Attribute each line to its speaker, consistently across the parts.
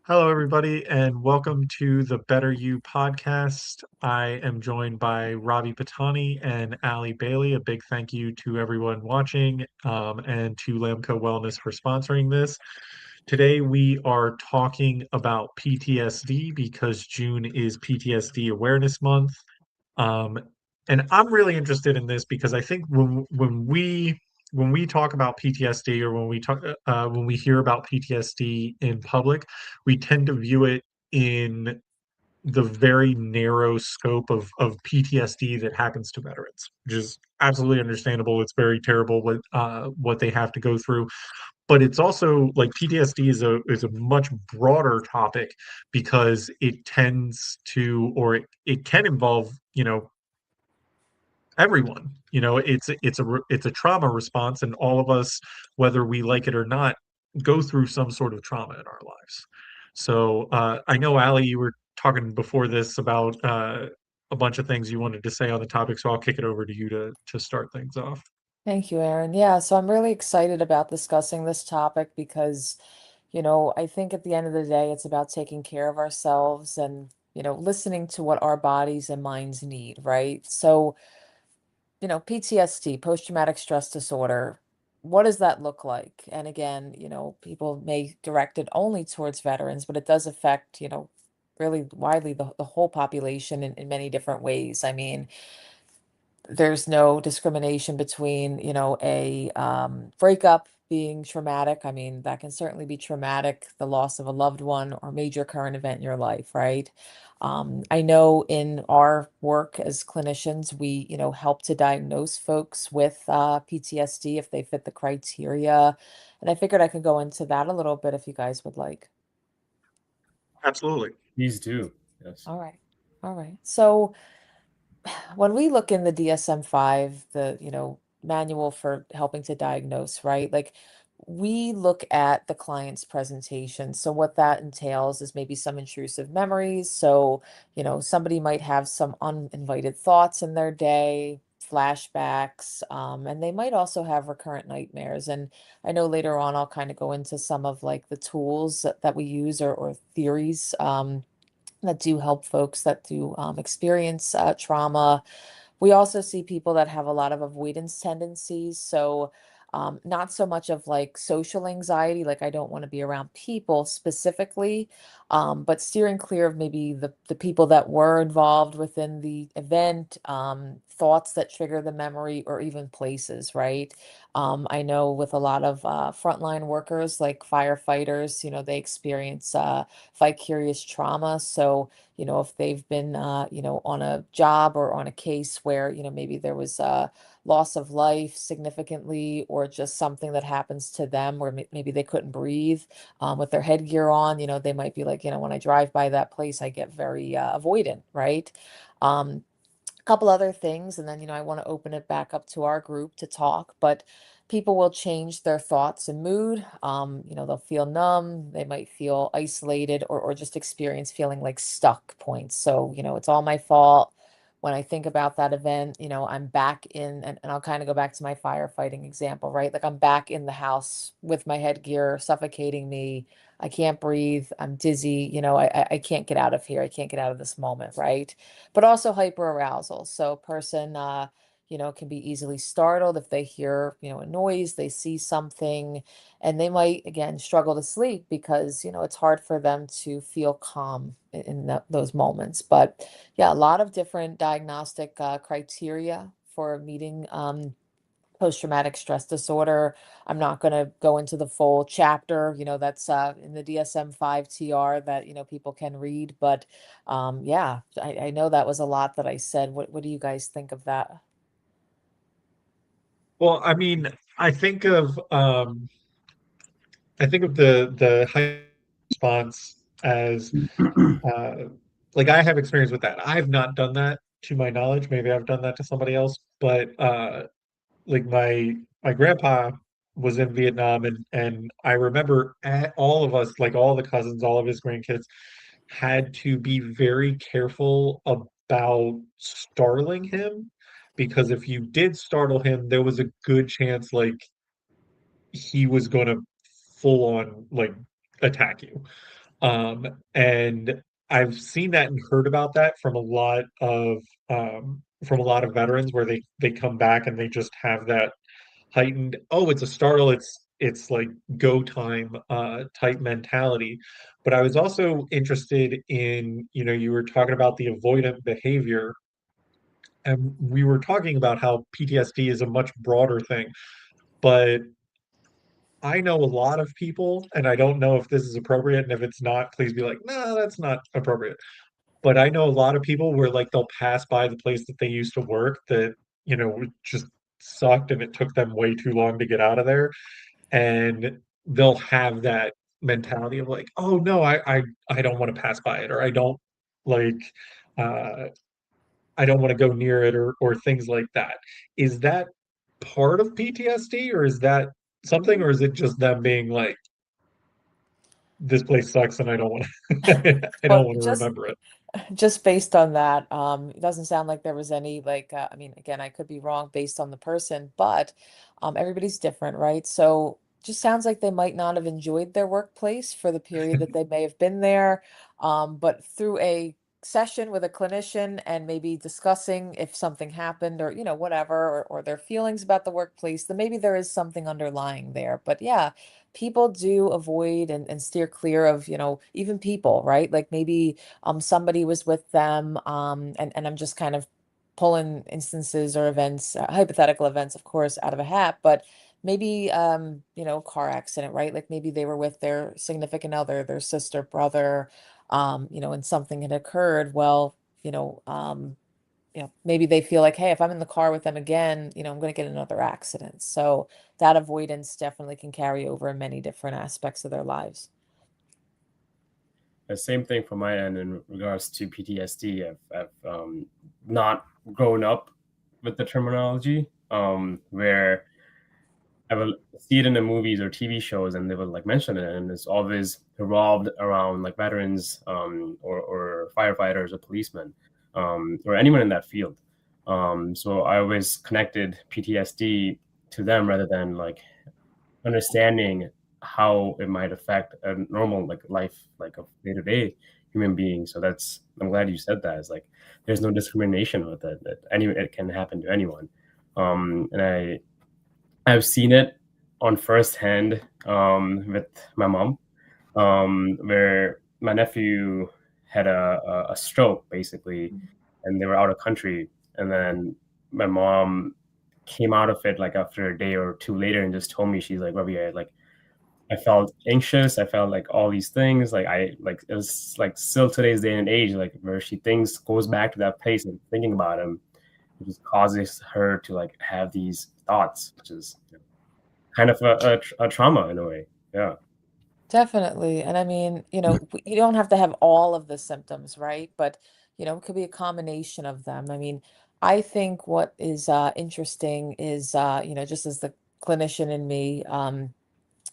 Speaker 1: Hello, everybody, and welcome to the Better You podcast. I am joined by Ravi Patani and Ali Bailey. A big thank you to everyone watching and to Lamco Wellness for sponsoring this. Today, we are talking about PTSD because June is PTSD Awareness Month. Um, and I'm really interested in this because I think when we talk about PTSD or when we hear about PTSD in public, we tend to view it in the very narrow scope of PTSD that happens to veterans, which is absolutely understandable. It's very terrible what they have to go through, but it's also like PTSD is a much broader topic because it tends to or it can involve everyone. It's a trauma response, and all of us, whether we like it or not, go through some sort of trauma in our lives. So I know, Ali, you were talking before this about a bunch of things you wanted to say on the topic, so I'll kick it over to you to start things off.
Speaker 2: Thank you, Aaron. Yeah, so I'm really excited about discussing this topic because, I think at the end of the day, it's about taking care of ourselves and, listening to what our bodies and minds need, right? So, PTSD, post-traumatic stress disorder, what does that look like? And again, people may direct it only towards veterans, but it does affect, really widely the whole population in many different ways. I mean, there's no discrimination between, a breakup being traumatic. I mean, that can certainly be traumatic, the loss of a loved one or major current event in your life, right? I know in our work as clinicians, we, help to diagnose folks with PTSD if they fit the criteria. And I figured I could go into that a little bit if you guys would like.
Speaker 1: Absolutely.
Speaker 3: These do. Yes.
Speaker 2: All right. All right. So, when we look in the DSM-5, the, manual for helping to diagnose, right? Like we look at the client's presentation. So what that entails is maybe some intrusive memories. So, somebody might have some uninvited thoughts in their day, flashbacks, and they might also have recurrent nightmares. And I know later on I'll kind of go into some of like the tools that we use or theories. That do help folks that do experience trauma. We also see people that have a lot of avoidance tendencies. So, not so much of like social anxiety, like I don't want to be around people specifically, but steering clear of maybe the people that were involved within the event, thoughts that trigger the memory, or even places, right? I know with a lot of frontline workers like firefighters, they experience vicarious trauma. So, if they've been, on a job or on a case where, maybe there was a loss of life significantly, or just something that happens to them where maybe they couldn't breathe with their headgear on, they might be like, when I drive by that place, I get very avoidant, right? Couple other things, and then I want to open it back up to our group to talk. But people will change their thoughts and mood. They'll feel numb, they might feel isolated, or just experience feeling like stuck points. So it's all my fault. When I think about that event, I'm back in, and I'll kind of go back to my firefighting example, right? Like I'm back in the house with my headgear suffocating me. I can't breathe, I'm dizzy, I can't get out of here, I can't get out of this moment, right? But also hyperarousal. So a person, can be easily startled if they hear, a noise, they see something, and they might, again, struggle to sleep because, it's hard for them to feel calm in those moments. But yeah, a lot of different diagnostic criteria for meeting post-traumatic stress disorder. I'm not going to go into the full chapter, that's in the DSM-5 TR that, people can read. But yeah, I know that was a lot that I said. What do you guys think of that?
Speaker 1: Well, I mean, I think of um, I think of the high response as uh, like I have experience with that. I have not done that to my knowledge. Maybe I've done that to somebody else, but like my grandpa was in Vietnam, and I remember all of us, like all the cousins, all of his grandkids, had to be very careful about startling him because if you did startle him, there was a good chance like he was going to full on like attack you. Um, and I've seen that and heard about that from a lot of veterans where they come back and they just have that heightened, oh, it's a startle, it's like go time type mentality. But I was also interested in, you were talking about the avoidant behavior, and we were talking about how PTSD is a much broader thing. But I know a lot of people, and I don't know if this is appropriate, and if it's not, please be like, no, that's not appropriate. But I know a lot of people where like they'll pass by the place that they used to work that, it just sucked and it took them way too long to get out of there. And they'll have that mentality of like, oh no, I don't want to pass by it, or like uh I don't want to go near it, or things like that. Is that part of PTSD, or is that something, or is it just them being like, this place sucks and I don't want to I don't
Speaker 2: Well,
Speaker 1: want to remember it?
Speaker 2: just based on that, it doesn't sound like there was any like, I mean, again, I could be wrong based on the person, but everybody's different, right? So just sounds like they might not have enjoyed their workplace for the period that they may have been there. But through a session with a clinician and maybe discussing if something happened or, whatever, or their feelings about the workplace, then maybe there is something underlying there. But yeah, people do avoid and steer clear of, even people, right? Like maybe somebody was with them, and I'm just kind of pulling instances or events, hypothetical events, of course, out of a hat, but maybe car accident, right? Like maybe they were with their significant other, their sister, brother, and something had occurred. Well, you know, um, maybe they feel like, hey, if I'm in the car with them again, I'm going to get another accident. So that avoidance definitely can carry over in many different aspects of their lives.
Speaker 3: The same thing from my end in regards to PTSD. I've not grown up with the terminology, where I will see it in the movies or TV shows, and they will like mention it, and it's always revolved around like veterans, or firefighters or policemen, or anyone in that field. So I always connected PTSD to them rather than like understanding how it might affect a normal like life, like a day-to-day human being. So that's, I'm glad you said that. It's like there's no discrimination with it. That any it can happen to anyone. And I've seen it on first hand, with my mom, where my nephew had a stroke basically, and they were out of country, and then my mom came out of it like after a day or two later and just told me, she's like, Robbie, I felt anxious. I felt like all these things. Like it was like still today's day and age, like where she thinks, goes back to that place and thinking about him, it just causes her to like have these thoughts, which is kind of a trauma in a way. Yeah.
Speaker 2: Definitely. And I mean, you don't have to have all of the symptoms, right? But, it could be a combination of them. I mean, I think what is interesting is, just as the clinician in me,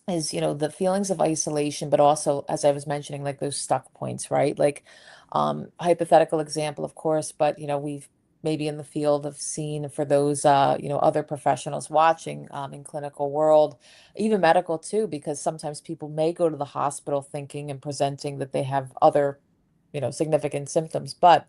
Speaker 2: is the feelings of isolation, but also, as I was mentioning, like those stuck points, right? Like hypothetical example, of course, but we've maybe in the field have seen, for those other professionals watching, in clinical world, even medical too, because sometimes people may go to the hospital thinking and presenting that they have other significant symptoms, but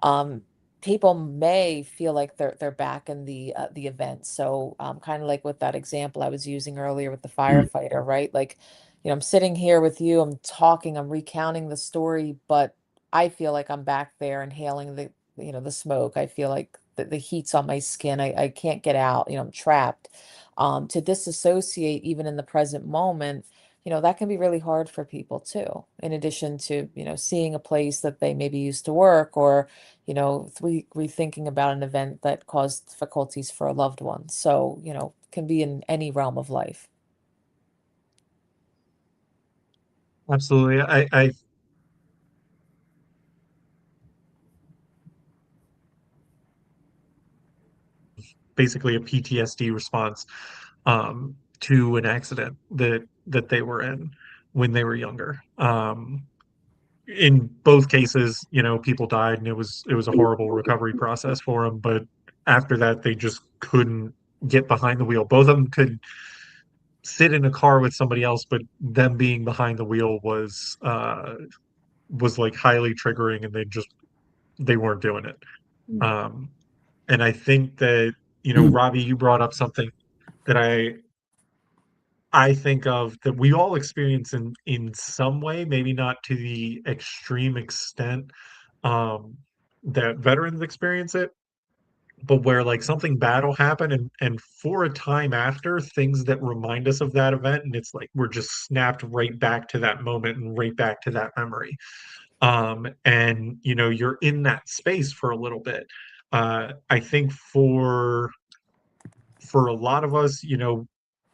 Speaker 2: um people may feel like they're back in the event. So kind of like with that example I was using earlier with the firefighter, right? Like, I'm sitting here with you, I'm talking, I'm recounting the story, but I feel like I'm back there inhaling the smoke. I feel like the heat's on my skin. I can't get out, I'm trapped. To disassociate even in the present moment, that can be really hard for people too, in addition to, seeing a place that they maybe used to work, or rethinking about an event that caused difficulties for a loved one. So, can be in any realm of life.
Speaker 1: Absolutely. I basically a PTSD response to an accident that they were in when they were younger. In both cases, people died, and it was a horrible recovery process for them. But after that, they just couldn't get behind the wheel. Both of them could. sit in a car with somebody else, but them being behind the wheel was like highly triggering, and they weren't doing it.
Speaker 2: Mm.
Speaker 1: Um, and I think that, Robbie, you brought up something that I think of that we all experience in some way, maybe not to the extreme extent um, that veterans experience it, but where like something bad will happen, and for a time after, things that remind us of that event, and it's like we're just snapped right back to that moment and right back to that memory. And you're in that space for a little bit. I think for a lot of us,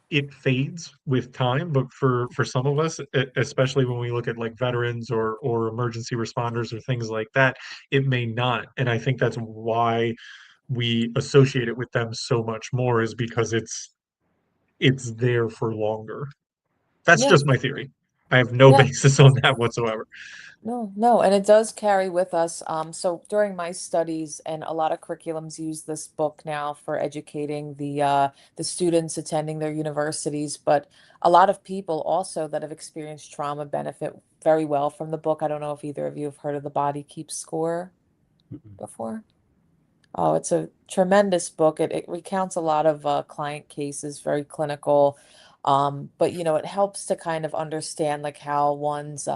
Speaker 1: it fades with time, but for some of us, especially when we look at like veterans or emergency responders or things like that, it may not. And I think that's why we associate it with them so much more, is because it's there for longer. That's
Speaker 2: Yeah.
Speaker 1: just my theory. I have no
Speaker 2: Yeah.
Speaker 1: basis on that whatsoever.
Speaker 2: No, no, and it does carry with us. So during my studies, and a lot of curriculums use this book now for educating the students attending their universities, but a lot of people also that have experienced trauma benefit very well from the book. I don't know if either of you have heard of The Body Keeps Score before. Oh, it's a tremendous book. It recounts a lot of client cases, very clinical. But it helps to kind of understand like how one's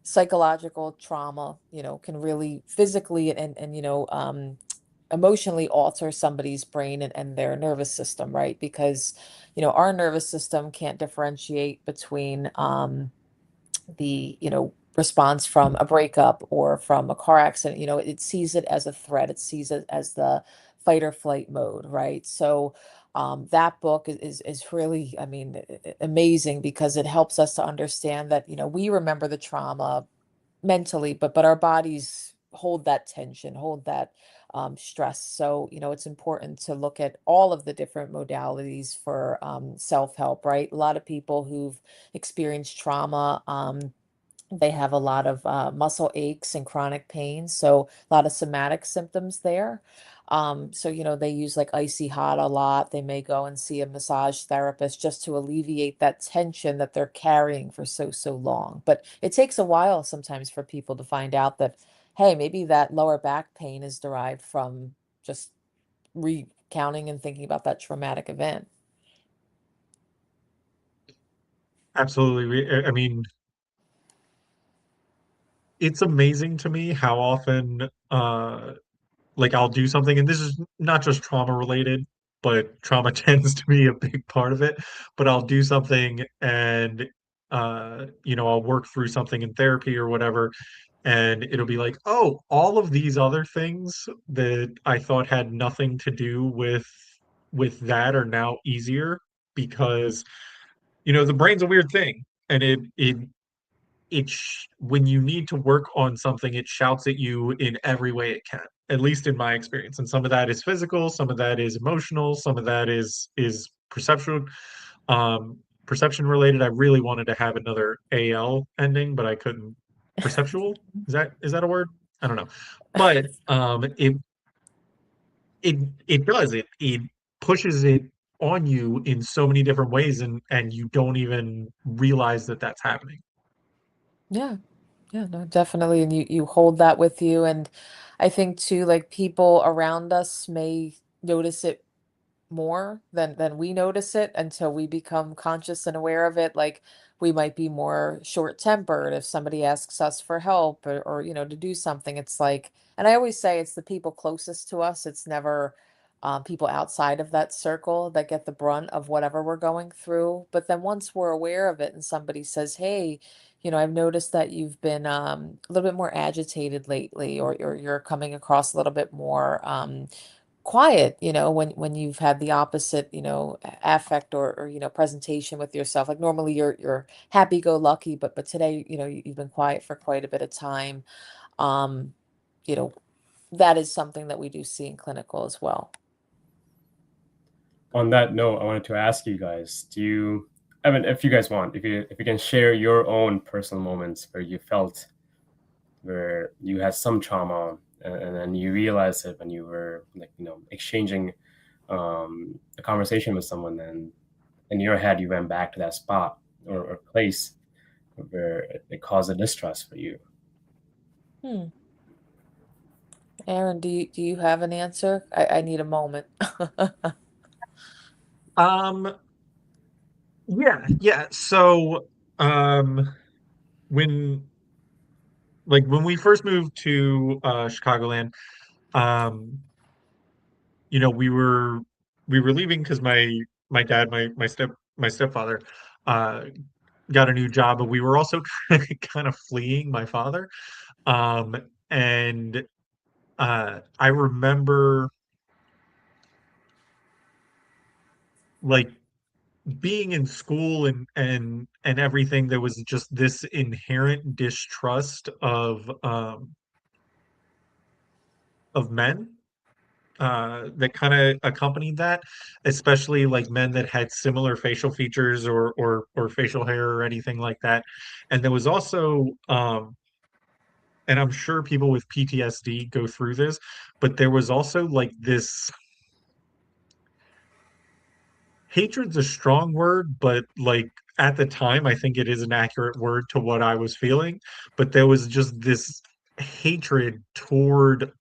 Speaker 2: psychological trauma, can really physically and emotionally alter somebody's brain and their nervous system, right? Because, our nervous system can't differentiate between the response from a breakup or from a car accident. It sees it as a threat, it sees it as the fight or flight mode, right? So that book is really, I mean, amazing, because it helps us to understand that we remember the trauma mentally, but our bodies hold that tension, hold that stress. So it's important to look at all of the different modalities for self-help, right? A lot of people who've experienced trauma, they have a lot of muscle aches and chronic pain, so a lot of somatic symptoms there. So they use like icy hot a lot. They may go and see a massage therapist just to alleviate that tension that they're carrying for so long. But it takes a while sometimes for people to find out that, hey, maybe that lower back pain is derived from just recounting and thinking about that traumatic event.
Speaker 1: Absolutely. I mean, it's amazing to me how often like I'll do something, and this is not just trauma related, but trauma tends to be a big part of it. But I'll do something, and I'll work through something in therapy or whatever, and it'll be like, oh, all of these other things that I thought had nothing to do with that are now easier, because the brain's a weird thing, and when you need to work on something, it shouts at you in every way it can, at least in my experience. And some of that is physical, some of that is emotional, some of that is um perception related. I really wanted to have another AL ending, but I couldn't. Perceptual, is that a word? I don't know. But it does it pushes it on you in so many different ways, and you don't even realize that that's happening.
Speaker 2: Yeah. Yeah, no, definitely. And you hold that with you. And I think too, like people around us may notice it more than we notice it until we become conscious and aware of it. Like we might be more short-tempered if somebody asks us for help, or to do something. It's like, and I always say it's the people closest to us. It's never people outside of that circle that get the brunt of whatever we're going through. But then once we're aware of it and somebody says, hey, I've noticed that you've been a little bit more agitated lately, or you're coming across a little bit more quiet, when you've had the opposite, affect or presentation with yourself. Like normally you're happy go lucky, but today, you've been quiet for quite a bit of time. Um, you know, that is something that we do see in clinical as well.
Speaker 3: On that note, I wanted to ask you guys, do you, I mean, if you guys want, if you can share your own personal moments where you felt where you had some trauma, and then you realized it when you were like, exchanging a conversation with someone, and in your head you went back to that spot or place where it caused a distrust for you.
Speaker 2: Hmm. Aaron, do you have an answer? I need a moment.
Speaker 1: Um, yeah. So, um, when when we first moved to Chicagoland, um, we were leaving because my dad, my stepfather, uh, got a new job, but we were also kind of fleeing my father. Um, and I remember like being in school and everything, there was just this inherent distrust of men that kind of accompanied that, especially like men that had similar facial features or facial hair or anything like that. And there was also and I'm sure people with PTSD go through this, but there was also like this hatred's a strong word, but like at the time, I think it is an accurate word to what I was feeling. But there was just this hatred toward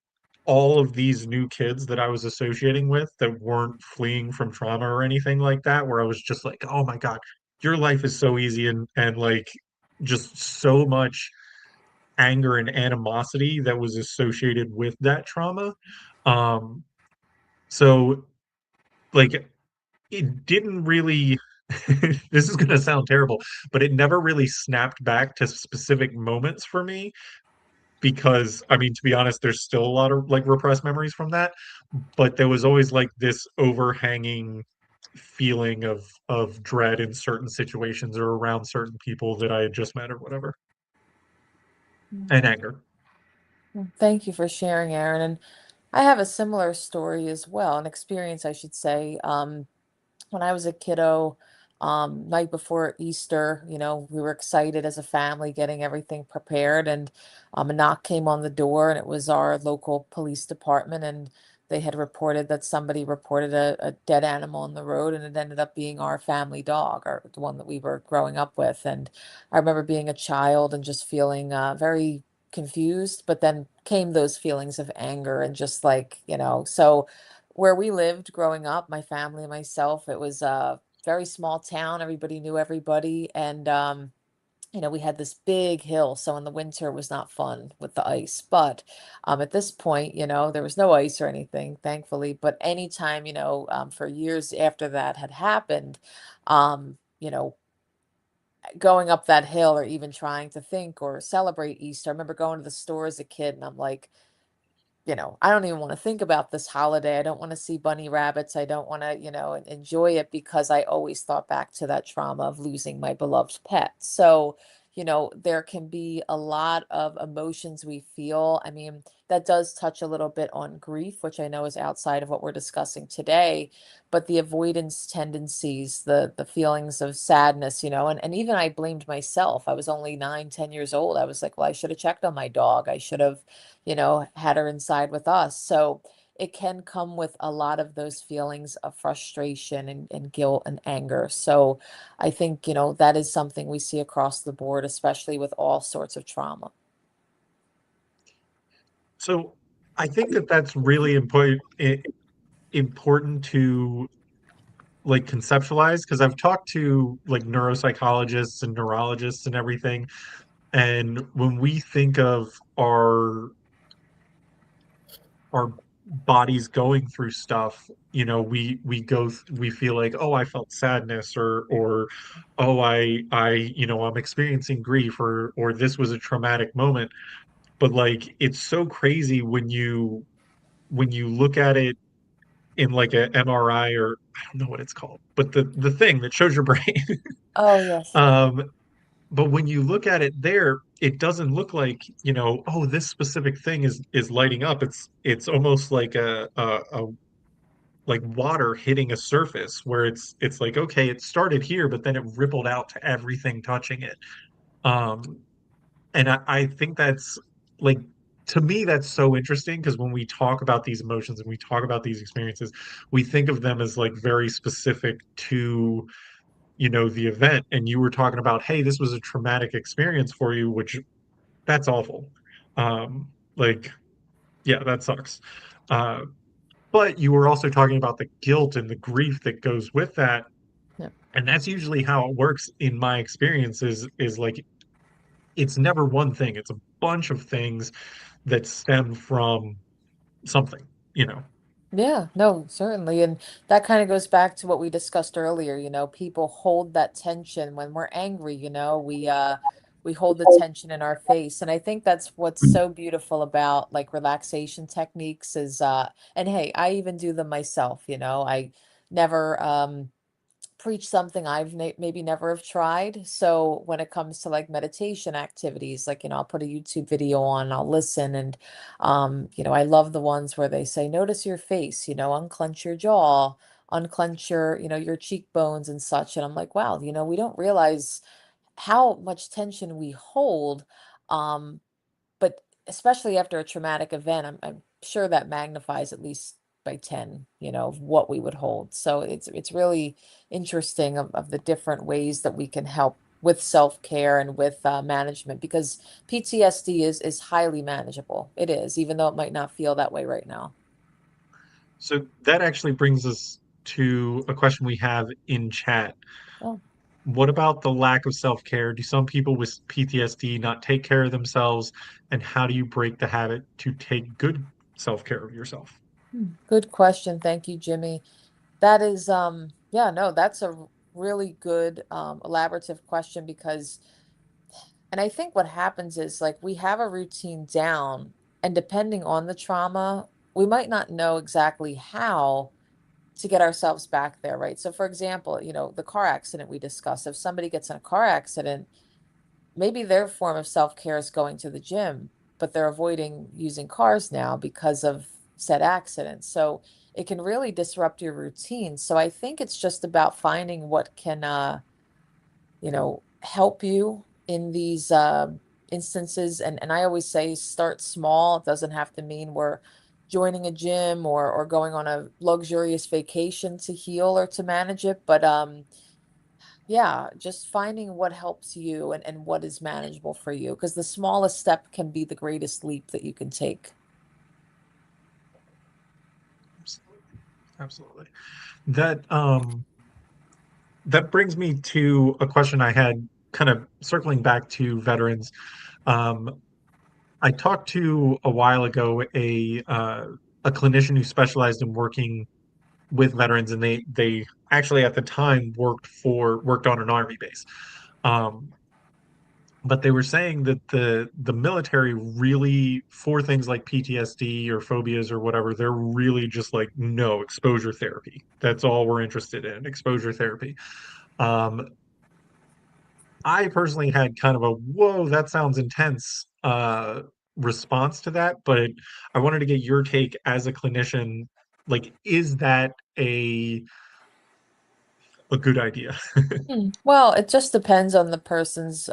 Speaker 1: all of these new kids that I was associating with that weren't fleeing from trauma or anything like that, where I was just like, oh my God, your life is so easy and like just so much anger and animosity that was associated with that trauma. Um, so like it didn't really this is going to sound terrible, but it never really snapped back to specific moments for me because I mean, to be honest, there's still a lot of like repressed memories from that, but there was always like this overhanging feeling of dread in certain situations or around certain people that I had just met or whatever, and anger.
Speaker 2: Thank you for sharing, Aaron. And I have a similar story as well, an experience, I should say. When I was a kiddo, night before Easter, we were excited as a family, getting everything prepared, and a knock came on the door, and it was our local police department, and they had reported that somebody reported a dead animal on the road, and it ended up being our family dog, or the one that we were growing up with. And I remember being a child and just feeling very confused, but then came those feelings of anger and just like, so where we lived growing up, my family and myself, it was a very small town. Everybody knew everybody. And, we had this big hill. So in the winter, it was not fun with the ice. But at this point, there was no ice or anything, thankfully. But anytime, for years after that had happened, going up that hill or even trying to think or celebrate Easter, I remember going to the store as a kid and I'm like, I don't even want to think about this holiday. I don't want to see bunny rabbits. I don't want to, enjoy it because I always thought back to that trauma of losing my beloved pet. So, there can be a lot of emotions we feel. I mean, that does touch a little bit on grief, which I know is outside of what we're discussing today, but the avoidance tendencies, the feelings of sadness, and even I blamed myself. I was only 9, 10 years old. I was like, well, I should have checked on my dog. I should have had her inside with us. So it can come with a lot of those feelings of frustration and guilt and anger. So I think, that is something we see across the board, especially with all sorts of trauma.
Speaker 1: So I think that that's really important to like conceptualize because I've talked to like neuropsychologists and neurologists and everything. And when we think of our bodies going through stuff, we feel like, oh, I felt sadness or oh, I'm experiencing grief or this was a traumatic moment. But like it's so crazy when you look at it in like a MRI or I don't know what it's called, but the thing that shows your brain.
Speaker 2: Oh, yes.
Speaker 1: Um, but when you look at it there, it doesn't look like, oh, this specific thing is lighting up. It's almost like a like water hitting a surface where it's like, okay, it started here, but then it rippled out to everything touching it. Um, and I think that's like to me that's so interesting because when we talk about these emotions and we talk about these experiences, we think of them as like very specific to the event, and you were talking about, hey, this was a traumatic experience for you, which that's awful. Like, yeah, that sucks. Uh, but you were also talking about the guilt and the grief that goes with that.
Speaker 2: Yeah.
Speaker 1: And that's usually how it works in my experience is like it's never one thing. It's a bunch of things that stem from something.
Speaker 2: Yeah, no, certainly. And that kind of goes back to what we discussed earlier, people hold that tension when we're angry, we hold the tension in our face. And I think that's what's so beautiful about like relaxation techniques is and hey, I even do them myself, I never preach something I've maybe never have tried. So when it comes to like meditation activities, like, I'll put a YouTube video on, I'll listen. And, I love the ones where they say, notice your face, unclench your jaw, unclench your cheekbones and such. And I'm like, wow, we don't realize how much tension we hold. Um, but especially after a traumatic event, I'm sure that magnifies at least by 10, of what we would hold. So it's really interesting of the different ways that we can help with self-care and with management because PTSD is highly manageable. It is, even though it might not feel that way right now.
Speaker 1: So that actually brings us to a question we have in chat.
Speaker 2: Oh.
Speaker 1: What about the lack of self-care? Do some people with PTSD not take care of themselves? And how do you break the habit to take good self-care of yourself?
Speaker 2: Good question. Thank you, Jimmy. That is, yeah, no, that's a really good, elaborative question because, and I think what happens is like we have a routine down, and depending on the trauma, we might not know exactly how to get ourselves back there, right? So, for example, the car accident we discussed, if somebody gets in a car accident, maybe their form of self-care is going to the gym, but they're avoiding using cars now because of said accident. So it can really disrupt your routine. So I think it's just about finding what can help you in these instances. And I always say start small. It doesn't have to mean we're joining a gym or going on a luxurious vacation to heal or to manage it. But yeah, just finding what helps you and what is manageable for you, because the smallest step can be the greatest leap that you can take.
Speaker 1: Absolutely. Absolutely. That brings me to a question I had kind of circling back to veterans. Um, I talked to a while ago a clinician who specialized in working with veterans, and they actually at the time worked on an army base. Um, but they were saying that the military really, for things like PTSD or phobias or whatever, they're really just like, no, exposure therapy. That's all we're interested in, exposure therapy. Um, I personally had kind of a whoa, that sounds intense response to that, but I wanted to get your take as a clinician. Like, is that a good idea?
Speaker 2: Well, it just depends on the person's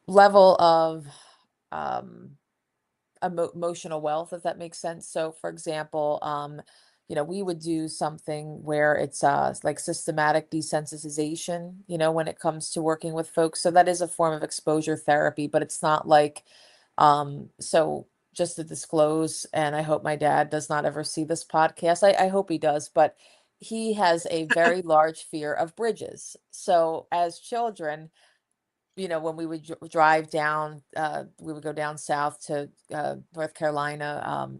Speaker 2: level of um, emotional wealth, if that makes sense. So, for example, we would do something where it's like systematic desensitization, when it comes to working with folks. So that is a form of exposure therapy, but it's not like, so just to disclose, and I hope my dad does not ever see this podcast. I hope he does, but he has a very large fear of bridges. So as children, when we would drive down, we would go down south to North Carolina.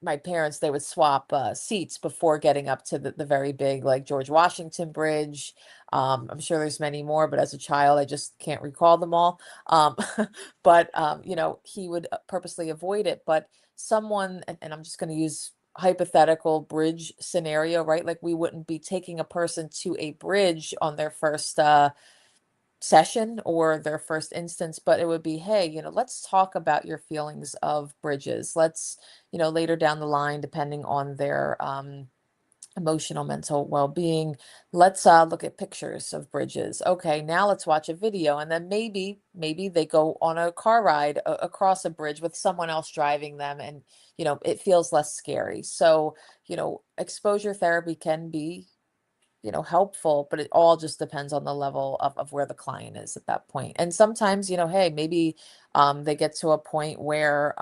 Speaker 2: My parents, they would swap seats before getting up to the very big, like George Washington Bridge. I'm sure there's many more, but as a child, I just can't recall them all. But, he would purposely avoid it. But someone, and I'm just going to use hypothetical bridge scenario, right? Like we wouldn't be taking a person to a bridge on their first session or their first instance, but it would be, hey, let's talk about your feelings of bridges. Let's, later down the line, depending on their emotional, mental well-being, let's look at pictures of bridges. Okay, now let's watch a video. And then maybe they go on a car ride across a bridge with someone else driving them, and it feels less scary. So, exposure therapy can be helpful, but it all just depends on the level of where the client is at that point. And sometimes, hey, maybe they get to a point where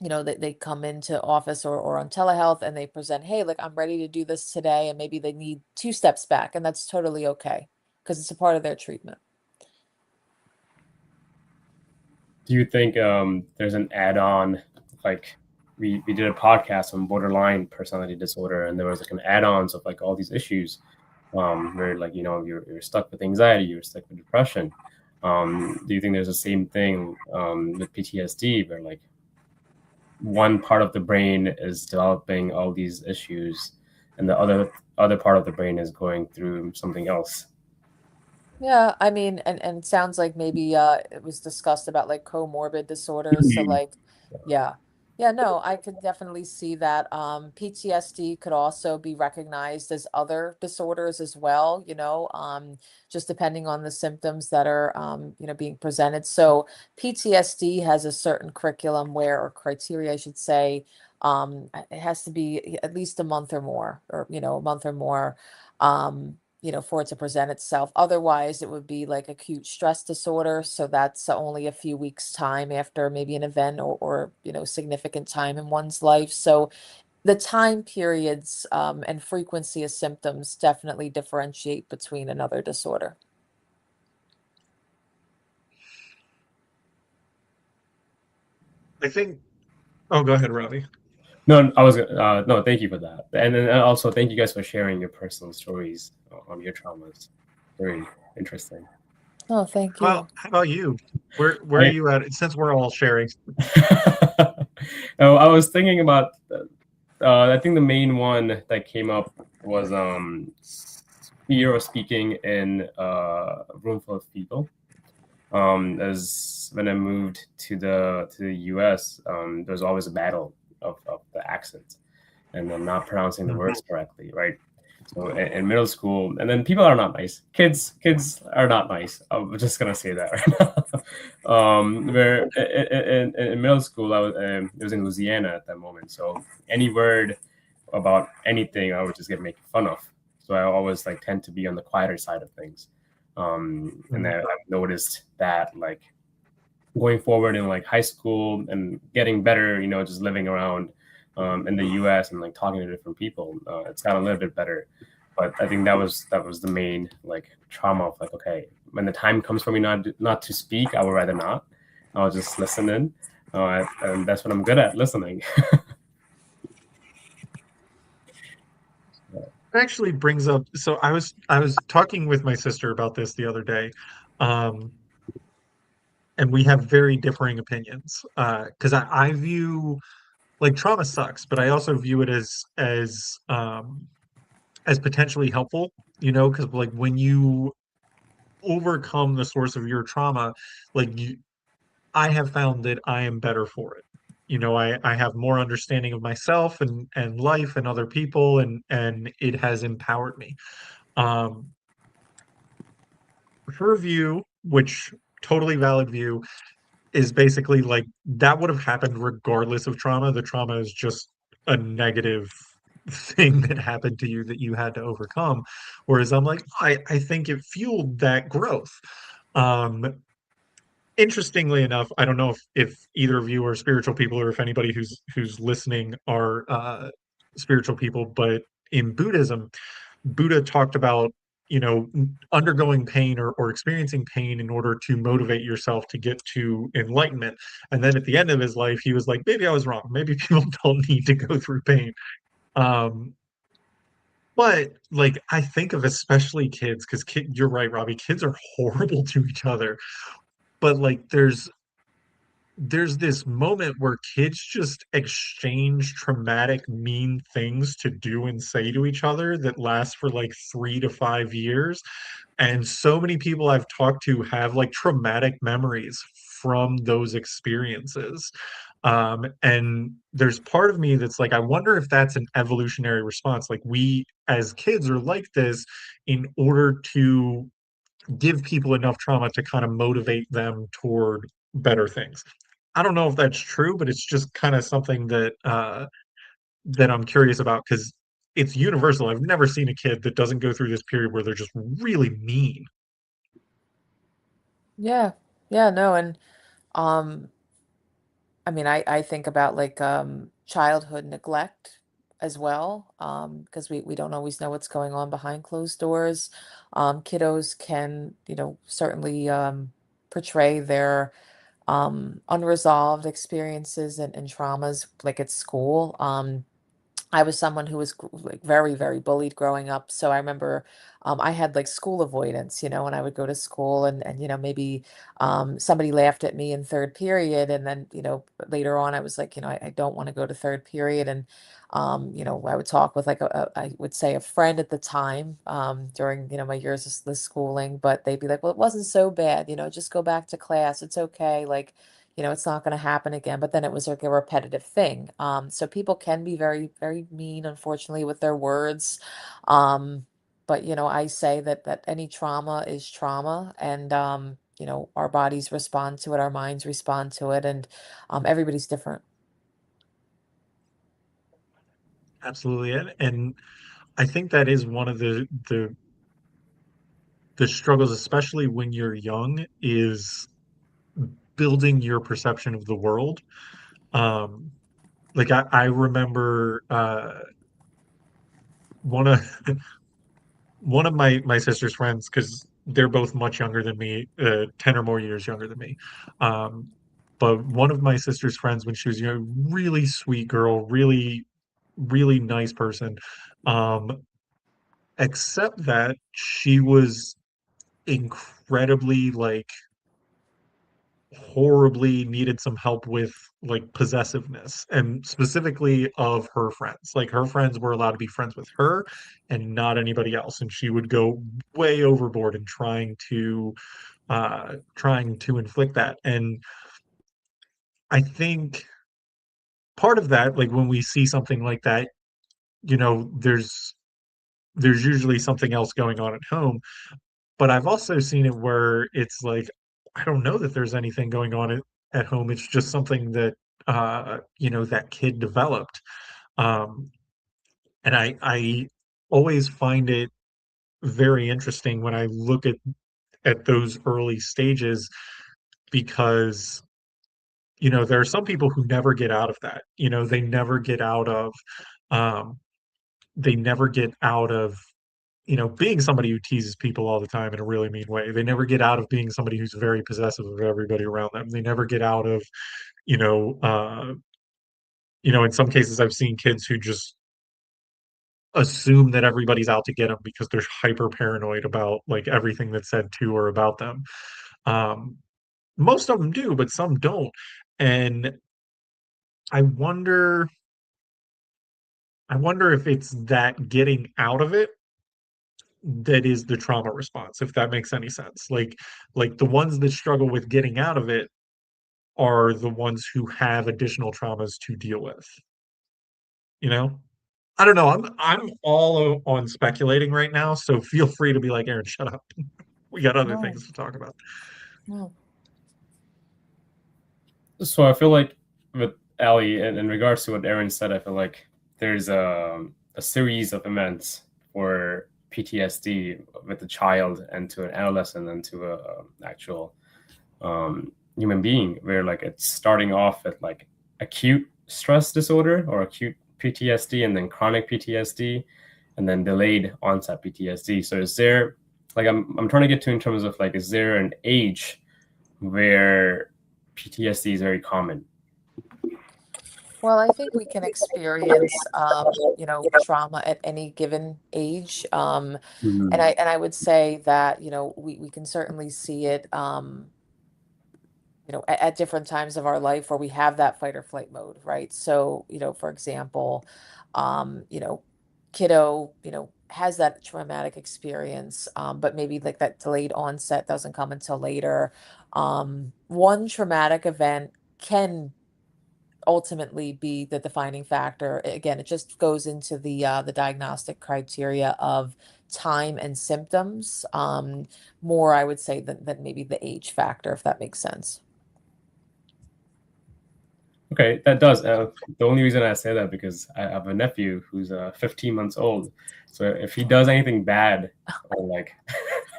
Speaker 2: they come into office or on telehealth and they present, hey, like I'm ready to do this today, and maybe they need 2 steps back, and that's totally okay because it's a part of their treatment.
Speaker 3: Do you think there's an add-on, like we did a podcast on borderline personality disorder, and there was like an add-ons of like all these issues, where like you're stuck with anxiety, you're stuck with depression. Do you think there's the same thing with PTSD, where like one part of the brain is developing all these issues, and the other part of the brain is going through something else?
Speaker 2: Yeah, I mean, and it sounds like maybe it was discussed about like comorbid disorders. So
Speaker 3: Mhm.
Speaker 2: like, yeah. Yeah, no, I could definitely see that. PTSD could also be recognized as other disorders as well, just depending on the symptoms that are being presented. So PTSD has a certain curriculum where, or criteria, I should say, it has to be at least a month or more, or a month or more. For it to present itself. Otherwise, it would be like acute stress disorder. So that's only a few weeks' time after maybe an event or significant time in one's life. So the time periods and frequency of symptoms definitely differentiate between another disorder.
Speaker 1: I think, oh, go ahead, Robbie.
Speaker 3: No, I was no. Thank you for that, and then also thank you guys for sharing your personal stories on your traumas. Very interesting.
Speaker 2: Oh, thank
Speaker 1: Well,
Speaker 2: you.
Speaker 1: how about you? Where are
Speaker 3: I,
Speaker 1: you at? Since we're all sharing.
Speaker 3: oh, I was thinking about. I think the main one that came up was fear of speaking in a room full of people. As when I moved to the U.S., there's always a battle of the accents and then not pronouncing the
Speaker 1: Mhm.
Speaker 3: words correctly, right? So in middle school, and then people are not nice. Kids are not nice. I'm just gonna say that right now. Where in middle school, it was in Louisiana at that moment. So any word about anything, I would just get made fun of. So I always like tend to be on the quieter side of things. And
Speaker 1: Mhm.
Speaker 3: I've noticed that like going forward in like high school and getting better, just living around in the U.S. and like talking to different people, it's got a little bit better. But I think that was the main like trauma of like, okay, when the time comes for me not to speak, I would rather not. I'll just listen in, and that's what I'm good at, listening.
Speaker 1: Actually brings up, so I was talking with my sister about this the other day. Um, and we have very differing opinions. Because I view like trauma sucks, but I also view it as potentially helpful, because like when you overcome the source of your trauma, like I have found that I am better for it. I have more understanding of myself and life and other people, and it has empowered me. Um, Her view, which totally valid view, is basically like that would have happened regardless of trauma. The trauma is just a negative thing that happened to you that you had to overcome. Whereas I'm like, I think it fueled that growth. Um, Interestingly enough, I don't know if either of you are spiritual people or if anybody who's listening are spiritual people, but in Buddhism, Buddha talked about, undergoing pain or experiencing pain in order to motivate yourself to get to enlightenment. And then at the end of his life, he was like, maybe I was wrong. Maybe people don't need to go through pain. Um, but like I think of especially kids, because you're right, Robbie, kids are horrible to each other. But like there's this moment where kids just exchange traumatic, mean things to do and say to each other that lasts for like 3 to 5 years. And so many people I've talked to have like traumatic memories from those experiences. And there's part of me that's like, I wonder if that's an evolutionary response. Like, we as kids are like this in order to give people enough trauma to kind of motivate them toward better things. I don't know if that's true, but it's just kind of something that I'm curious about because it's universal. I've never seen a kid that doesn't go through this period where they're just really mean.
Speaker 2: Yeah. Yeah, no, and um I mean, I think about like childhood neglect as well, because we don't always know what's going on behind closed doors. Kiddos can, certainly portray their unresolved experiences and traumas like at school. I was someone who was like very, very bullied growing up. So I remember I had like school avoidance, when I would go to school and maybe somebody laughed at me in third period. And then, later on, I was like, I don't want to go to third period. And, I would talk with like I would say a friend at the time during, my years of the schooling, but they'd be like, well, it wasn't so bad, just go back to class. It's okay. Like, it's not going to happen again. But then it was like a repetitive thing. So people can be very, very mean, unfortunately, with their words. But I say that any trauma is trauma, and our bodies respond to it, our minds respond to it, and everybody's different.
Speaker 1: Absolutely. And I think that is one of the struggles, especially when you're young, is building your perception of the world. Um, like I remember one of one of my sister's friends, because they're both much younger than me, 10 or more years younger than me. Um, but one of my sister's friends when she was young, really sweet girl, really, really nice person. Um, except that she was incredibly like horribly needed some help with like possessiveness and specifically of her friends. Like her friends were allowed to be friends with her and not anybody else. And she would go way overboard in trying to inflict that. And I think part of that, like when we see something like that, there's usually something else going on at home. But I've also seen it where it's like, I don't know that there's anything going on at home. It's just something that that kid developed. Um, and I always find it very interesting when I look at those early stages because there are some people who never get out of that. Um, they never get out of being somebody who teases people all the time in a really mean way. They never get out of being somebody who's very possessive of everybody around them. They never get out of, you know, uh, in some cases I've seen kids who just assume that everybody's out to get them because they're hyper paranoid about like everything that's said to or about them. Um, most of them do, but some don't. And I wonder, I wonder if it's that getting out of it that is the trauma response, if that makes any sense. Like the ones that struggle with getting out of it are the ones who have additional traumas to deal with, you know? I don't know. I'm all on speculating right now, so feel free to be like, Aaron, shut up. We got other
Speaker 2: No,
Speaker 1: things to talk about.
Speaker 2: no.
Speaker 3: So I feel like with Ali, in regards to what Aaron said, I feel like there's a series of events for PTSD with a child and to an adolescent and to a actual human being, where like it's starting off at like acute stress disorder or acute PTSD, and then chronic PTSD, and then delayed onset PTSD. So is there like I'm trying to get to in terms of like is there an age where PTSD is very common?
Speaker 2: Well, I think we can experience, trauma at any given age. And
Speaker 3: Mhm.
Speaker 2: I would say that, we can certainly see it, at different times of our life where we have that fight or flight mode, right? So, for example, kiddo, has that traumatic experience, but maybe like that delayed onset doesn't come until later. One traumatic event can ultimately be the defining factor. Again, it just goes into the diagnostic criteria of time and symptoms, more I would say than maybe the age factor, if that makes sense.
Speaker 3: Okay, that does. The only reason I say that because I have a nephew who's 15 months old. So if he does anything bad, or like,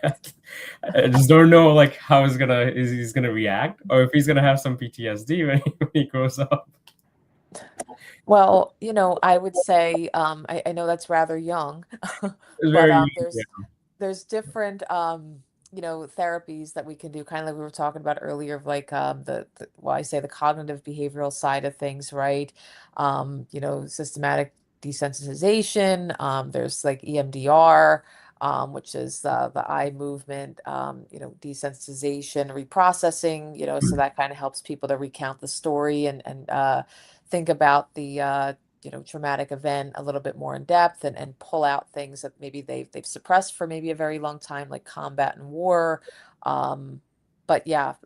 Speaker 3: I just don't know like how he's gonna react, or if he's gonna have some PTSD when he grows up.
Speaker 2: Well, I would say, I know that's rather young,
Speaker 3: It's
Speaker 2: but
Speaker 3: very yeah.
Speaker 2: there's different therapies that we can do, kind of like we were talking about earlier, of like well, I say the cognitive behavioral side of things, right? Systematic desensitization. There's like EMDR, which is the eye movement, desensitization, reprocessing, so that kind of helps people to recount the story and think about the traumatic event a little bit more in depth, and pull out things that maybe they've suppressed for maybe a very long time, like combat and war. But yeah,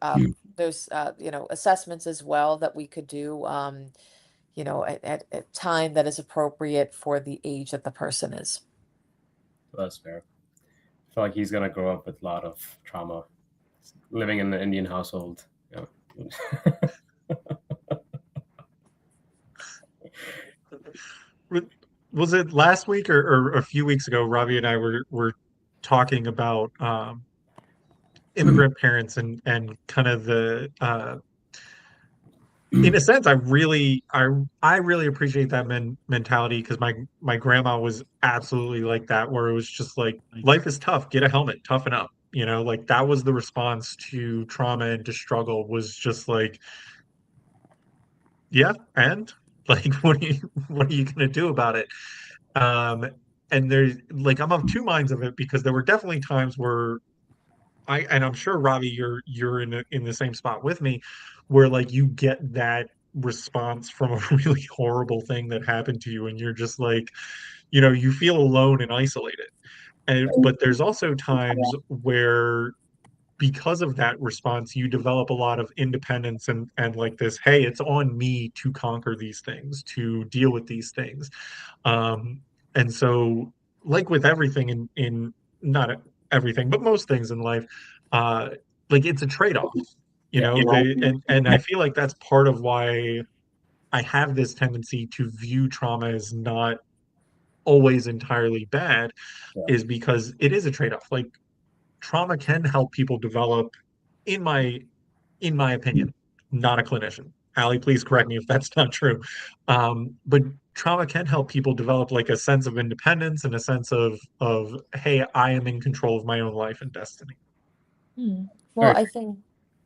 Speaker 2: there's assessments as well that we could do, at time that is appropriate for the age that the person is.
Speaker 3: That's fair. I feel like he's gonna grow up with a lot of trauma, living in an Indian household. Yeah.
Speaker 1: Was it last week or a few weeks ago? Robbie and I were talking about immigrant parents and kind of the in a sense, I really appreciate that mentality because my grandma was absolutely like that, where it was just like life is tough, get a helmet, toughen up. Like that was the response to trauma and to struggle was just like, yeah, and like what are you gonna do about it? Um, and there's like I'm of two minds of it because there were definitely times where and I'm sure Robbie, you're in the same spot with me, where like you get that response from a really horrible thing that happened to you, and you're just like, you feel alone and isolated. But there's also times where because of that response, you develop a lot of independence and like this, hey, it's on me to conquer these things, to deal with these things. Um, and so, like with everything in not everything, but most things in life, uh, like it's a trade-off,
Speaker 3: Yeah.
Speaker 1: and I feel like that's part of why I have this tendency to view trauma as not always entirely bad,
Speaker 3: Yeah.
Speaker 1: is because it is a trade-off. Like trauma can help people develop, in my opinion, not a clinician. Allie, please correct me if that's not true. But trauma can help people develop like a sense of independence and a sense of hey, I am in control of my own life and destiny.
Speaker 2: Hmm. Well,
Speaker 3: Very
Speaker 2: I think,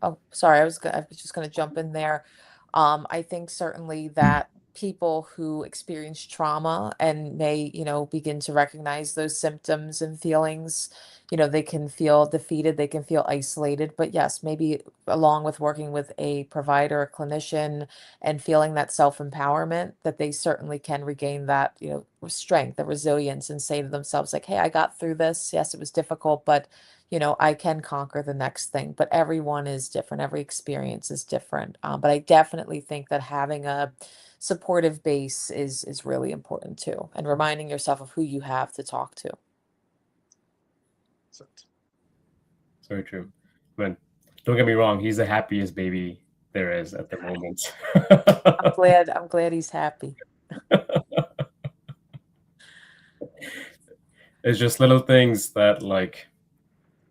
Speaker 2: oh, sorry, I was just going to jump in there. I think certainly that people who experience trauma and may, begin to recognize those symptoms and feelings, they can feel defeated, they can feel isolated. But yes, maybe along with working with a provider, a clinician, and feeling that self-empowerment, that they certainly can regain that, strength, the resilience, and say to themselves, like, hey, I got through this. Yes, it was difficult, but I can conquer the next thing. But everyone is different. Every experience is different. But I definitely think that having a supportive base is really important too, and reminding yourself of who you have to talk to.
Speaker 1: So,
Speaker 3: very true. But don't get me wrong, he's the happiest baby there is at the moment.
Speaker 2: I'm glad he's happy.
Speaker 3: It's just little things that like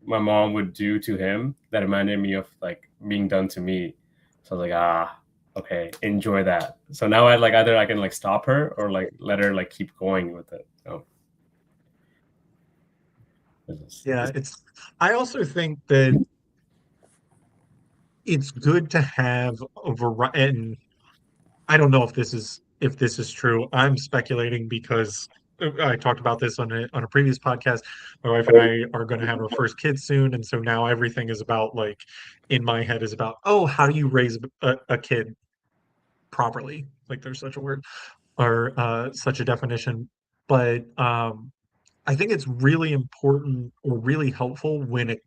Speaker 3: my mom would do to him that reminded me of like being done to me. So I was like, okay, enjoy that. So now I like either I can like stop her or like let her like keep going with it. So
Speaker 1: yeah, I also think that it's good to have a variety, and I don't know if this is true. I'm speculating because I talked about this on a previous podcast. My wife and I are going to have our first kid soon, and so now everything is about like in my head is about, oh, how do you raise a kid properly? Like there's such a word or such a definition. But I think it's really important or really helpful when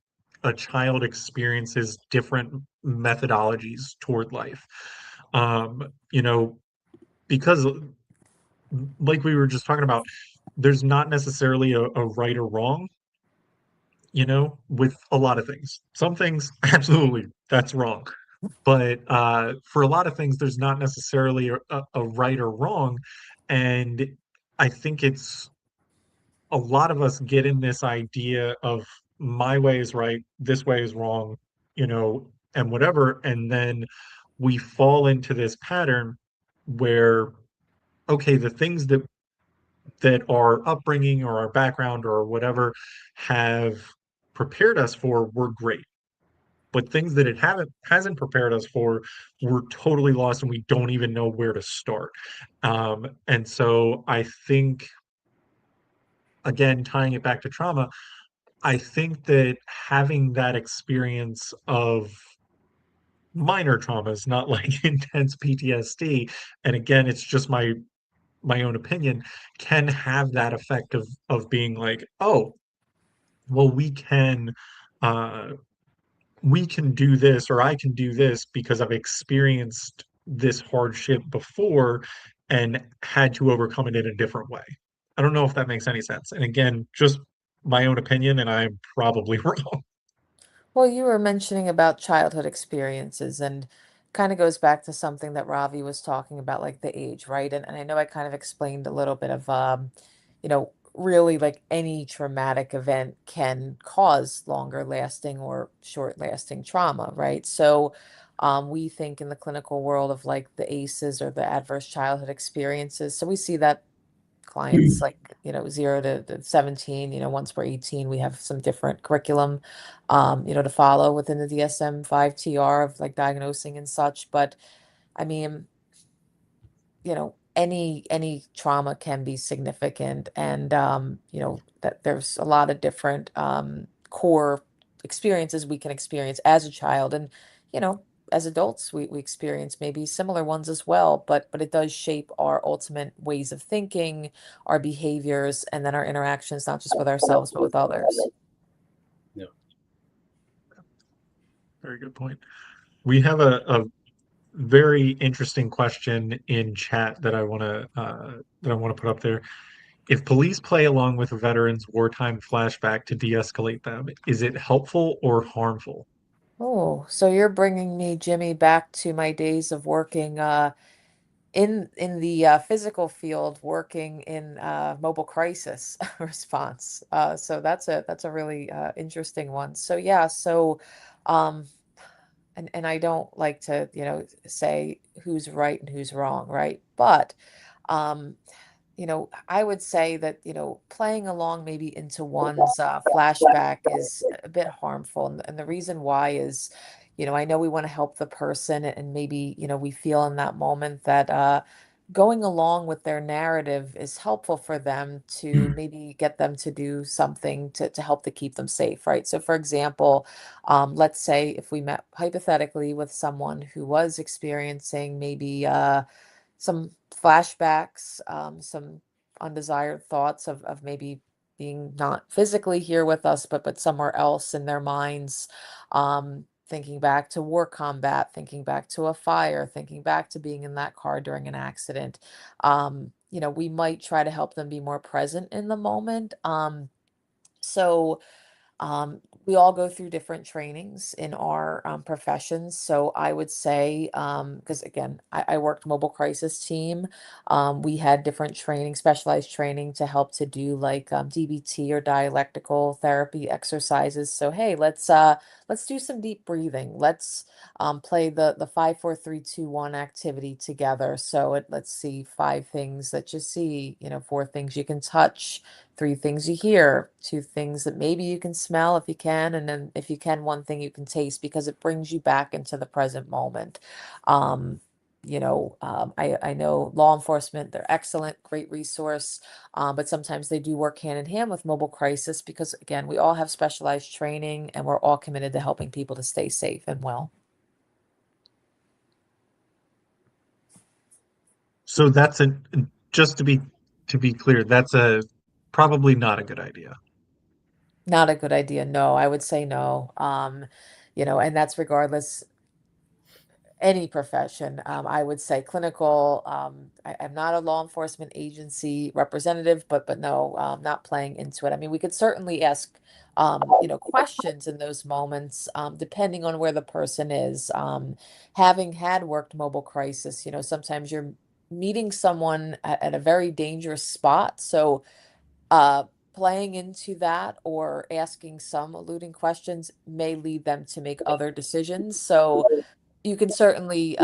Speaker 1: a child experiences different methodologies toward life. You know, because like we were just talking about, there's not necessarily a right or wrong, with a lot of things. Some things, absolutely, that's wrong. But for a lot of things, there's not necessarily a right or wrong. And I think it's a lot of us get in this idea of my way is right, this way is wrong, and whatever. And then we fall into this pattern where, okay, the things that our upbringing or our background or whatever have prepared us for were great. But things that it haven't hasn't prepared us for, we're totally lost and we don't even know where to start. And so I think, again, tying it back to trauma, I think that having that experience of minor traumas, not like intense PTSD, and again, it's just my own opinion, can have that effect of being like, oh, well, uh we can do this, or I can do this because I've experienced this hardship before and had to overcome it in a different way. I don't know if that makes any sense. And again, just my own opinion, and I'm probably wrong.
Speaker 2: Well, you were mentioning about childhood experiences and kind of goes back to something that Ravi was talking about, like the age, right? And I know I kind of explained a little bit of, really like any traumatic event can cause longer lasting or short lasting trauma, right? So we think in the clinical world of like the ACEs or the adverse childhood experiences. So we see that clients like 0 to 17, once we're 18 we have some different curriculum to follow within the DSM-5 TR of like diagnosing and such. But I mean, any trauma can be significant, and that there's a lot of different core experiences we can experience as a child, and you know as adults we experience maybe similar ones as well, but it does shape our ultimate ways of thinking, our behaviors, and then our interactions, not just with ourselves but with others.
Speaker 3: Yeah.
Speaker 1: Very good point. We have a very interesting question in chat that I want to put up there. If police play along with a veteran's wartime flashback to de-escalate them, is it helpful or harmful?
Speaker 2: Oh, so you're bringing me, Jimmy, back to my days of working in the physical field, working in mobile crisis response. So that's a really interesting one. So yeah, so um, and I don't like to, say who's right and who's wrong, right? But um, I would say that, playing along maybe into one's flashback is a bit harmful. And the reason why is, I know we want to help the person, and maybe, we feel in that moment that going along with their narrative is helpful for them to maybe get them to do something to help to keep them safe, right? So, for example, let's say if we met hypothetically with someone who was experiencing maybe, some flashbacks, some undesired thoughts of maybe being not physically here with us, but somewhere else in their minds, thinking back to war combat, thinking back to a fire, thinking back to being in that car during an accident. We might try to help them be more present in the moment. So we all go through different trainings in our professions. So I would say, because again, I worked mobile crisis team. We had different training, specialized training to help to do like DBT or dialectical therapy exercises. So hey, let's do some deep breathing. Let's play the 5 4 3 2 1 activity together. So let's see 5 things that you see, 4 things you can touch, 3 things you hear, 2 things that maybe you can smell if you can, and then if you can, 1 thing you can taste, because it brings you back into the present moment. Um, I know law enforcement, they're excellent, great resource, but sometimes they do work hand in hand with mobile crisis because, again, we all have specialized training and we're all committed to helping people to stay safe and well.
Speaker 1: So that's a just to be clear, that's a probably not a good idea.
Speaker 2: Not a good idea. No, I would say no. And that's regardless. any profession. I would say clinical. I'm not a law enforcement agency representative, but no, not playing into it. I mean, we could certainly ask, questions in those moments, depending on where the person is. Having had worked mobile crisis, sometimes you're meeting someone at a very dangerous spot. So, uh, playing into that or asking some eluding questions may lead them to make other decisions. So you can certainly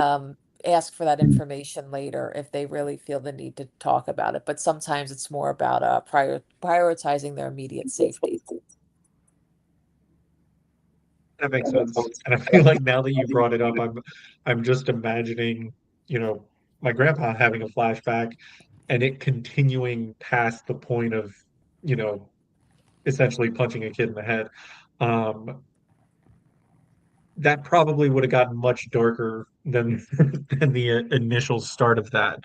Speaker 2: ask for that information later if they really feel the need to talk about it. But sometimes it's more about prioritizing their immediate safety.
Speaker 1: That makes sense. And I feel like now that you brought it up, I'm just imagining, you know, my grandpa having a flashback and it continuing past the point of, you know, essentially punching a kid in the head. Um, that probably would have gotten much darker than than the initial start of that.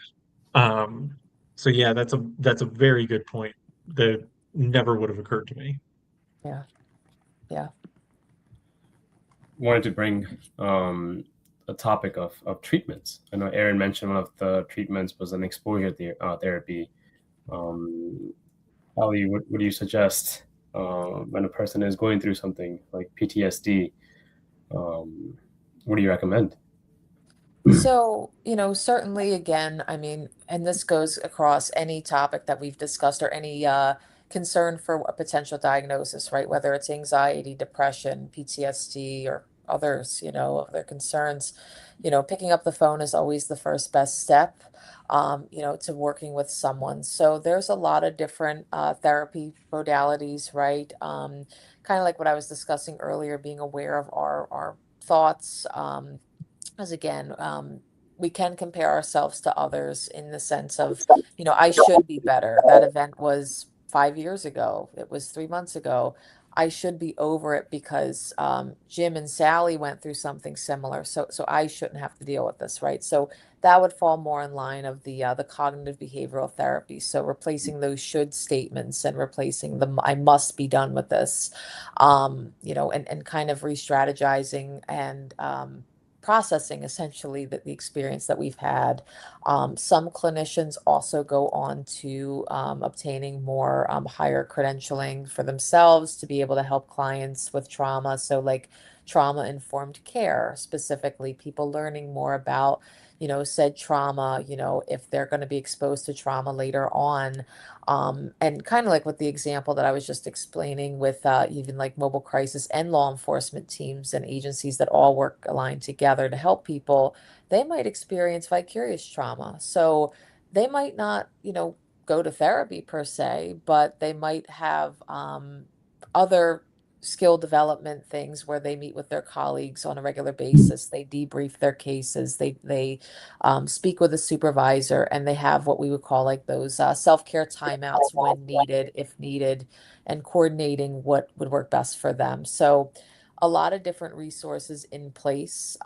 Speaker 1: Um, so yeah, that's a very good point that never would have occurred to me.
Speaker 2: Yeah, yeah.
Speaker 3: Wanted to bring a topic of treatments. I know Aaron mentioned one of the treatments was an exposure therapy. Um, Ali, what do you suggest when a person is going through something like PTSD? Um, what do you recommend?
Speaker 2: So, certainly again, I mean, and this goes across any topic that we've discussed or any concern for a potential diagnosis, right? Whether it's anxiety, depression, PTSD, or others, other concerns, picking up the phone is always the first best step, to working with someone. So there's a lot of different therapy modalities, right? Kind of like what I was discussing earlier, being aware of our thoughts. As again, we can compare ourselves to others in the sense of, I should be better. That event was 5 years ago. It was 3 months ago. I should be over it because Jim and Sally went through something similar. So I shouldn't have to deal with this, right? So that would fall more in line of the cognitive behavioral therapy. So replacing those should statements and replacing the I must be done with this, and kind of re-strategizing and processing essentially the experience that we've had. Some clinicians also go on to obtaining more higher credentialing for themselves to be able to help clients with trauma. So, like trauma informed care, specifically, people learning more about, said trauma, if they're going to be exposed to trauma later on. And kind of like with the example that I was just explaining with even like mobile crisis and law enforcement teams and agencies that all work aligned together to help people, they might experience vicarious trauma. So they might not, go to therapy per se, but they might have other skill development things where they meet with their colleagues on a regular basis. They debrief their cases. They speak with a supervisor, and they have what we would call like those self-care timeouts when needed, if needed, and coordinating what would work best for them. So a lot of different resources in place.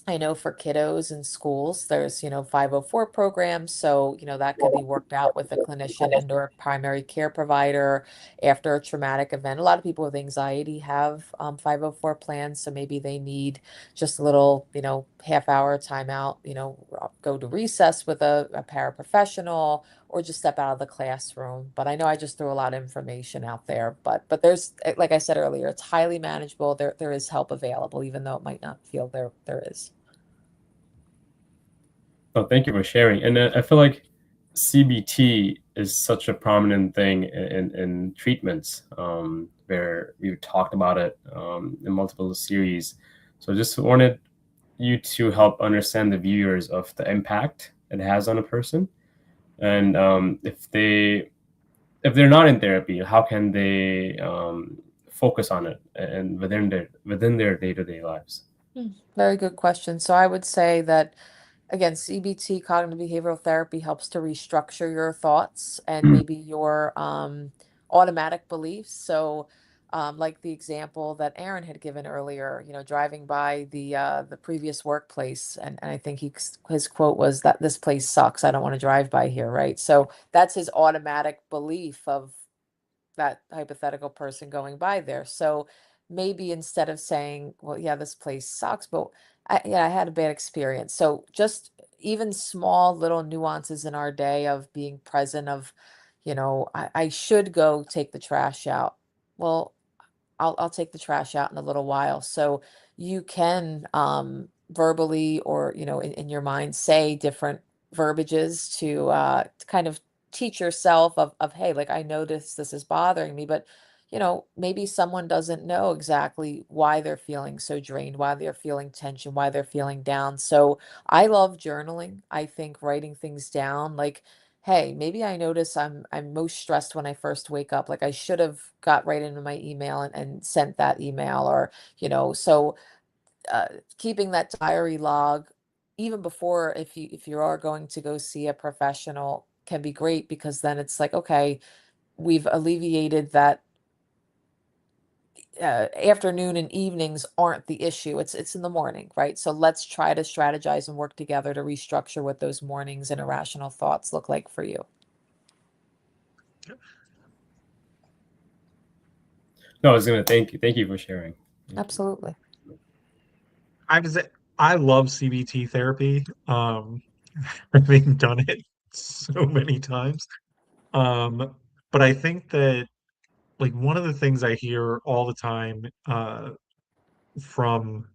Speaker 2: I know for kiddos in schools, there's, 504 programs. So, that could be worked out with a clinician and or a primary care provider after a traumatic event. A lot of people with anxiety have 504 plans. So maybe they need just a little, half hour timeout, go to recess with a paraprofessional or just step out of the classroom. But I know I just threw a lot of information out there. But there's, like I said earlier, it's highly manageable. There is help available, even though it might not feel there is.
Speaker 3: Oh, thank you for sharing. And I feel like CBT is such a prominent thing in treatments, where we've talked about it in multiple series. So just wanted you to help understand the viewers of the impact it has on a person, and if they're not in therapy, how can they focus on it and within their day to day lives?
Speaker 2: Very good question. So I would say that again, CBT, cognitive behavioral therapy, helps to restructure your thoughts and maybe your automatic beliefs. So, like the example that Aaron had given earlier, driving by the previous workplace, and I think his quote was that this place sucks. I don't want to drive by here, right? So that's his automatic belief of that hypothetical person going by there. So maybe instead of saying, well, yeah, this place sucks, but I had a bad experience. So just even small little nuances in our day of being present, of, I should go take the trash out. Well, I'll take the trash out in a little while. So you can verbally, or in your mind, say different verbiages to kind of teach yourself of, hey, like, I notice this is bothering me, but maybe someone doesn't know exactly why they're feeling so drained, why they're feeling tension, why they're feeling down. So I love journaling. I think writing things down, like, hey, maybe I notice I'm most stressed when I first wake up. Like, I should have got right into my email and sent that email, or so uh, keeping that diary log even before, if you are going to go see a professional, can be great, because then it's like, okay, we've alleviated that. Afternoon and evenings aren't the issue. It's in the morning, right? So let's try to strategize and work together to restructure what those mornings and irrational thoughts look like for you.
Speaker 3: No, I was gonna thank you for sharing. Thank you.
Speaker 2: Absolutely.
Speaker 1: I was I love CBT therapy. Having done it so many times. Um, but I think that like one of the things I hear all the time from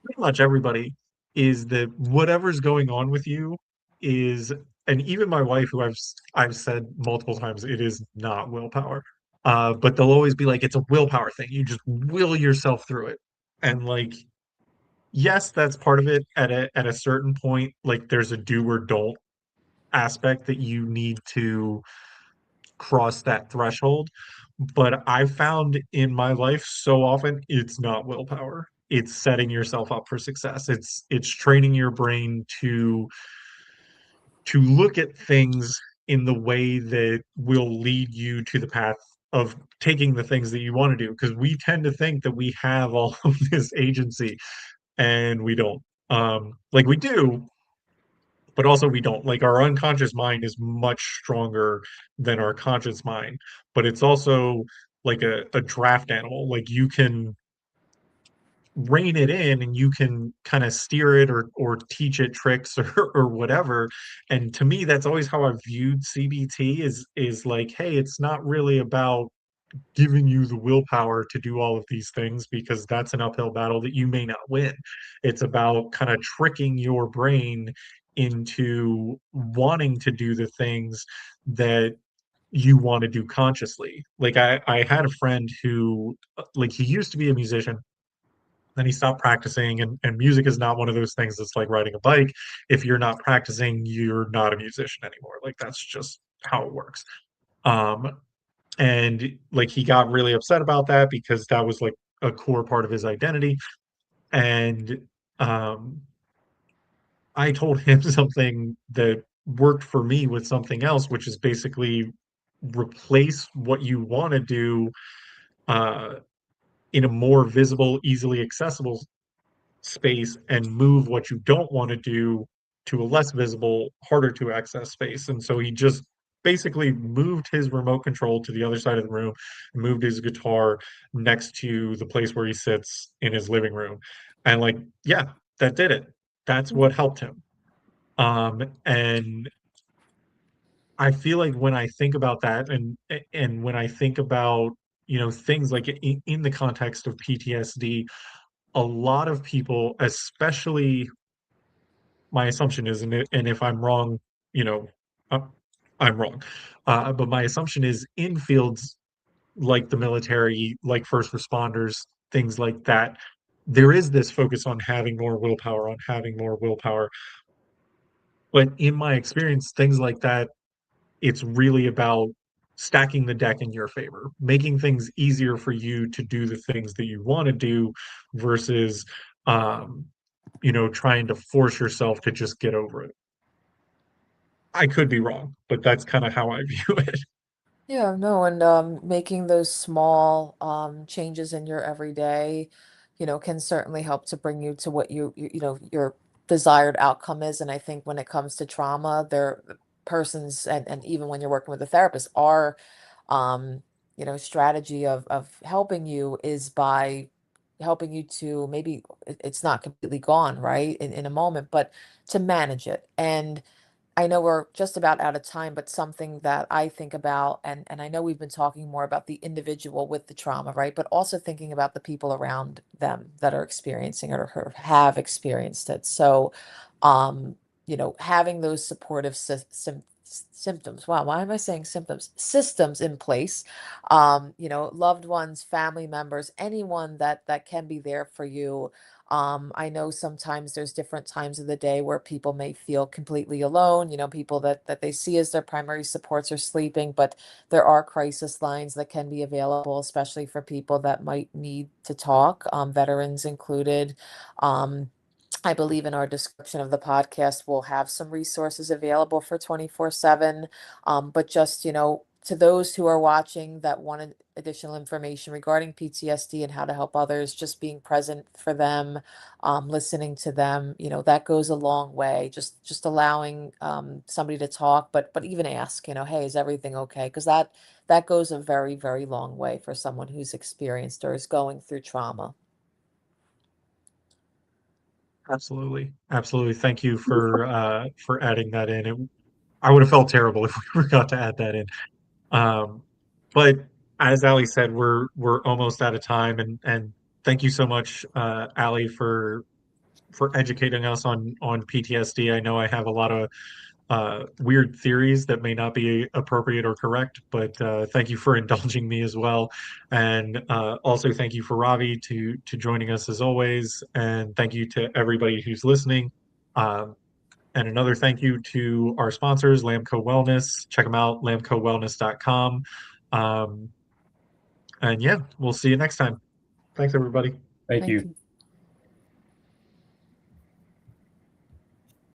Speaker 1: pretty much everybody is that whatever's going on with you is, and even my wife, who I've said multiple times, it is not willpower. But they'll always be like, it's a willpower thing. You just will yourself through it. And like, yes, that's part of it at a certain point. Like there's a do or don't aspect that you need to cross that threshold. But I found in my life so often it's not willpower. It's setting yourself up for success. It's training your brain to look at things in the way that will lead you to the path of taking the things that you want to do. Because we tend to think that we have all of this agency and we don't. Like we do, but also we don't. Like our unconscious mind is much stronger than our conscious mind, but it's also like a draft animal. Like you can rein it in and you can kind of steer it or teach it tricks or whatever. And to me, that's always how I've viewed CBT is like, hey, it's not really about giving you the willpower to do all of these things because that's an uphill battle that you may not win. It's about kind of tricking your brain into wanting to do the things that you want to do consciously. Like I had a friend who like he used to be a musician, then he stopped practicing, and music is not one of those things that's like riding a bike. If you're not practicing, you're not a musician anymore. Like that's just how it works. Um, and like he got really upset about that because that was like a core part of his identity. And um, I told him something that worked for me with something else, which is basically replace what you want to do uh, in a more visible, easily accessible space and move what you don't want to do to a less visible, harder to access space. And so he just basically moved his remote control to the other side of the room, moved his guitar next to the place where he sits in his living room. And like, yeah, that did it. That's what helped him. And I feel like when I think about that and when I think about, things like in the context of PTSD, a lot of people, especially my assumption is, and if I'm wrong, you know, uh, I'm wrong. But my assumption is in fields like the military, like first responders, things like that, there is this focus on having more willpower, on having more willpower. But in my experience, things like that, it's really about stacking the deck in your favor, making things easier for you to do the things that you want to do versus, um, trying to force yourself to just get over it. I could be wrong, but that's kind of how I view it.
Speaker 2: Yeah, no, and making those small changes in your everyday, can certainly help to bring you to what your desired outcome is. And I think when it comes to trauma, there persons, and even when you're working with a therapist, are um strategy of helping you is by helping you to maybe it's not completely gone, right, in a moment, but to manage it. And I know we're just about out of time, but something that I think about, and I know we've been talking more about the individual with the trauma, right? But also thinking about the people around them that are experiencing it or have experienced it. So, um, having those supportive symptoms. Wow, why am I saying symptoms? Systems in place. Loved ones, family members, anyone that can be there for you. I know sometimes there's different times of the day where people may feel completely alone. People that they see as their primary supports are sleeping, but there are crisis lines that can be available, especially for people that might need to talk, veterans included. Um, I believe in our description of the podcast, we'll have some resources available for 24/7. But just, to those who are watching that wanted additional information regarding PTSD and how to help others, just being present for them, listening to them, that goes a long way. Just allowing somebody to talk, but even ask, hey, is everything okay? Because that goes a very, very long way for someone who's experienced or is going through trauma.
Speaker 1: Absolutely. Absolutely. Thank you for adding that in. I would have felt terrible if we forgot to add that in. Um, but as Ali said, we're almost out of time, and thank you so much, Ali, for educating us on PTSD. I know I have a lot of weird theories that may not be appropriate or correct, but thank you for indulging me as well. And also thank you for Ravi to joining us as always. And thank you to everybody who's listening. Um, and another thank you to our sponsors, Lamco Wellness. Check them out, lamcowellness.com. Um, and yeah, we'll see you next time. Thanks, everybody.
Speaker 3: Thank
Speaker 2: Thank
Speaker 3: you.
Speaker 2: you.